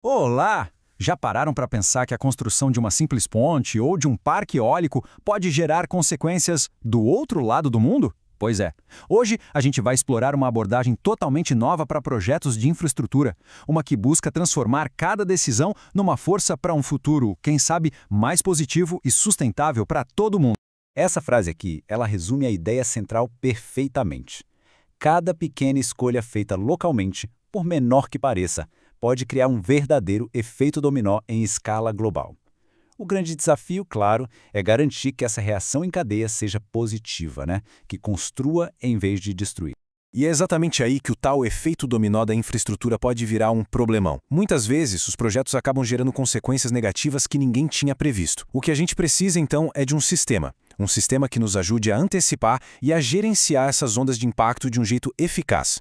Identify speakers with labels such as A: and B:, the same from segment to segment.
A: Olá! Já pararam para pensar que a construção de uma simples ponte ou de um parque eólico pode gerar consequências do outro lado do mundo? Pois é. Hoje a gente vai explorar uma abordagem totalmente nova para projetos de infraestrutura, uma que busca transformar cada decisão numa força para um futuro, quem sabe, mais positivo e sustentável para todo mundo. Essa frase aqui, ela resume a ideia central perfeitamente. Cada pequena escolha feita localmente, por menor que pareça, pode criar um verdadeiro efeito dominó em escala global. O grande desafio, claro, é garantir que essa reação em cadeia seja positiva, né? Que construa em vez de destruir.
B: E é exatamente aí que o tal efeito dominó da infraestrutura pode virar um problemão. Muitas vezes, os projetos acabam gerando consequências negativas que ninguém tinha previsto. O que a gente precisa, então, é de um sistema. Um sistema que nos ajude a antecipar e a gerenciar essas ondas de impacto de um jeito eficaz.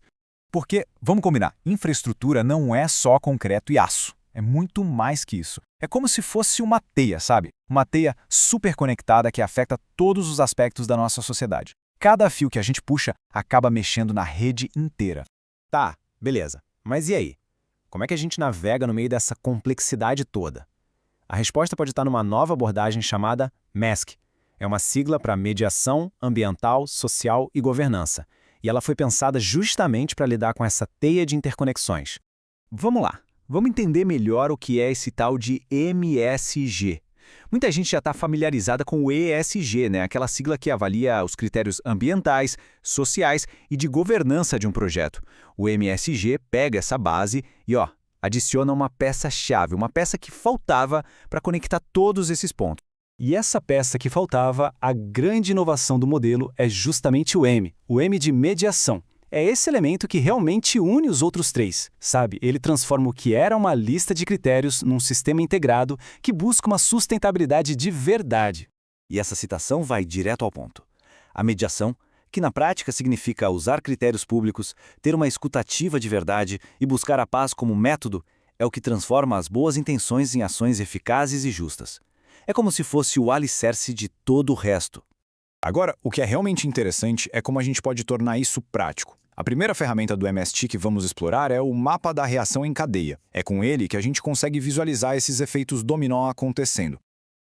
A: Porque, vamos combinar, infraestrutura não é só concreto e aço. É muito mais que isso. É como se fosse uma teia, sabe? Uma teia super conectada que afeta todos os aspectos da nossa sociedade. Cada fio que a gente puxa acaba mexendo na rede inteira.
B: Tá, beleza. Mas e aí? Como é que a gente navega no meio dessa complexidade toda? A resposta pode estar numa nova abordagem chamada MESC. É uma sigla para Mediação Ambiental, Social e Governança. E ela foi pensada justamente para lidar com essa teia de interconexões.
A: Vamos lá, vamos entender melhor o que é esse tal de MSG. Muita gente já está familiarizada com o ESG, né? Aquela sigla que avalia os critérios ambientais, sociais e de governança de um projeto. O MSG pega essa base e adiciona uma peça-chave, uma peça que faltava para conectar todos esses pontos. E essa peça que faltava, a grande inovação do modelo é justamente o M de mediação. É esse elemento que realmente une os outros três, sabe? Ele transforma o que era uma lista de critérios num sistema integrado que busca uma sustentabilidade de verdade.
B: E essa citação vai direto ao ponto. A mediação, que na prática significa usar critérios públicos, ter uma escutativa de verdade e buscar a paz como método, é o que transforma as boas intenções em ações eficazes e justas. É como se fosse o alicerce de todo o resto.
C: Agora, o que é realmente interessante é como a gente pode tornar isso prático. A primeira ferramenta do MST que vamos explorar é o mapa da reação em cadeia. É com ele que a gente consegue visualizar esses efeitos dominó acontecendo.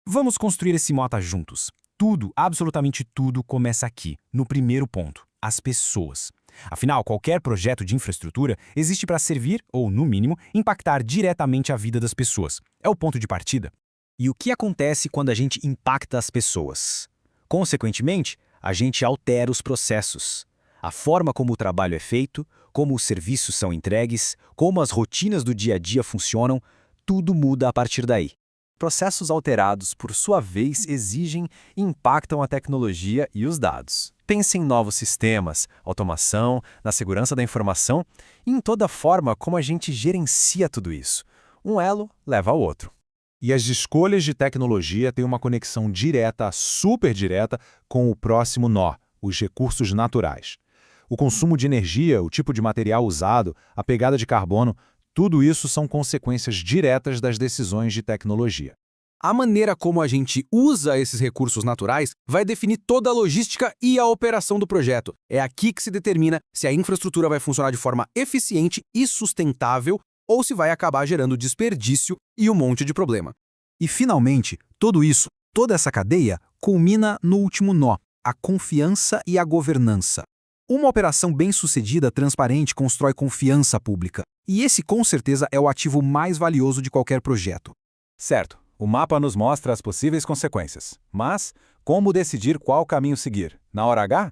D: Vamos construir esse mapa juntos. Tudo, absolutamente tudo, começa aqui, no primeiro ponto, as pessoas. Afinal, qualquer projeto de infraestrutura existe para servir, ou, no mínimo, impactar diretamente a vida das pessoas. É o ponto de partida.
B: E o que acontece quando a gente impacta as pessoas? Consequentemente, a gente altera os processos. A forma como o trabalho é feito, como os serviços são entregues, como as rotinas do dia a dia funcionam, tudo muda a partir daí.
A: Processos alterados, por sua vez, exigem e impactam a tecnologia e os dados. Pense em novos sistemas, automação, na segurança da informação e em toda a forma como a gente gerencia tudo isso. Um elo leva ao outro.
E: E as escolhas de tecnologia têm uma conexão direta, super direta, com o próximo nó, os recursos naturais. O consumo de energia, o tipo de material usado, a pegada de carbono, tudo isso são consequências diretas das decisões de tecnologia.
D: A maneira como a gente usa esses recursos naturais vai definir toda a logística e a operação do projeto. É aqui que se determina se a infraestrutura vai funcionar de forma eficiente e sustentável ou se vai acabar gerando desperdício e um monte de problema.
A: E, finalmente, tudo isso, toda essa cadeia, culmina no último nó, a confiança e a governança. Uma operação bem-sucedida, transparente, constrói confiança pública. E esse, com certeza, é o ativo mais valioso de qualquer projeto.
E: Certo, o mapa nos mostra as possíveis consequências. Mas, como decidir qual caminho seguir? Na hora H?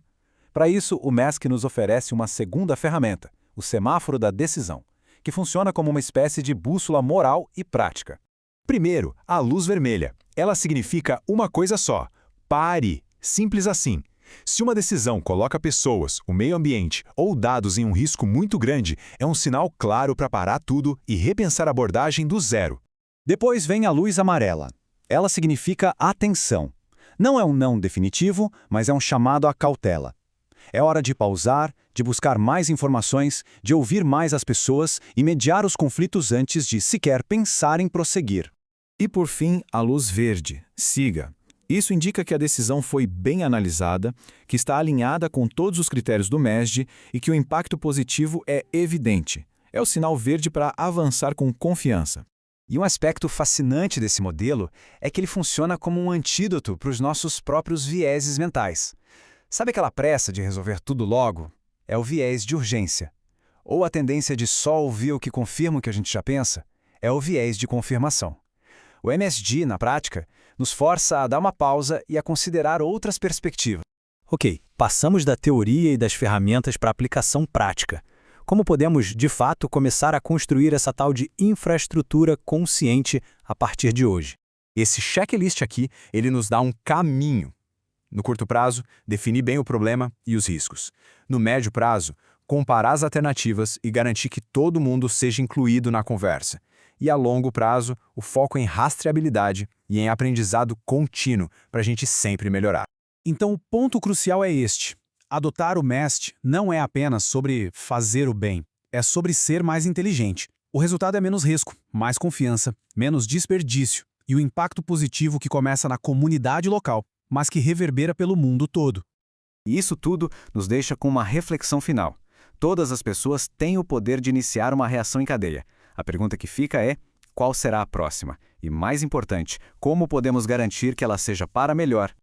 E: Para isso, o MESC nos oferece uma segunda ferramenta, o semáforo da decisão, que funciona como uma espécie de bússola moral e prática. Primeiro, a luz vermelha. Ela significa uma coisa só: pare. Simples assim. Se uma decisão coloca pessoas, o meio ambiente ou dados em um risco muito grande, é um sinal claro para parar tudo e repensar a abordagem do zero.
B: Depois vem a luz amarela. Ela significa atenção. Não é um não definitivo, mas é um chamado à cautela. É hora de pausar, de buscar mais informações, de ouvir mais as pessoas e mediar os conflitos antes de sequer pensar em prosseguir.
C: E por fim, a luz verde. Siga. Isso indica que a decisão foi bem analisada, que está alinhada com todos os critérios do MESD e que o impacto positivo é evidente. É o sinal verde para avançar com confiança.
A: E um aspecto fascinante desse modelo é que ele funciona como um antídoto para os nossos próprios vieses mentais. Sabe aquela pressa de resolver tudo logo? É o viés de urgência. Ou a tendência de só ouvir o que confirma o que a gente já pensa? É o viés de confirmação. O MSD, na prática, nos força a dar uma pausa e a considerar outras perspectivas. Ok, passamos da teoria e das ferramentas para a aplicação prática. Como podemos, de fato, começar a construir essa tal de infraestrutura consciente a partir de hoje?
B: Esse checklist aqui, ele nos dá um caminho. No curto prazo, definir bem o problema e os riscos. No médio prazo, comparar as alternativas e garantir que todo mundo seja incluído na conversa. E a longo prazo, o foco em rastreabilidade e em aprendizado contínuo para a gente sempre melhorar.
D: Então, o ponto crucial é este. Adotar o MAST não é apenas sobre fazer o bem, é sobre ser mais inteligente. O resultado é menos risco, mais confiança, menos desperdício e o impacto positivo que começa na comunidade local, mas que reverbera pelo mundo todo.
A: E isso tudo nos deixa com uma reflexão final. Todas as pessoas têm o poder de iniciar uma reação em cadeia. A pergunta que fica é: qual será a próxima? E mais importante, como podemos garantir que ela seja para melhor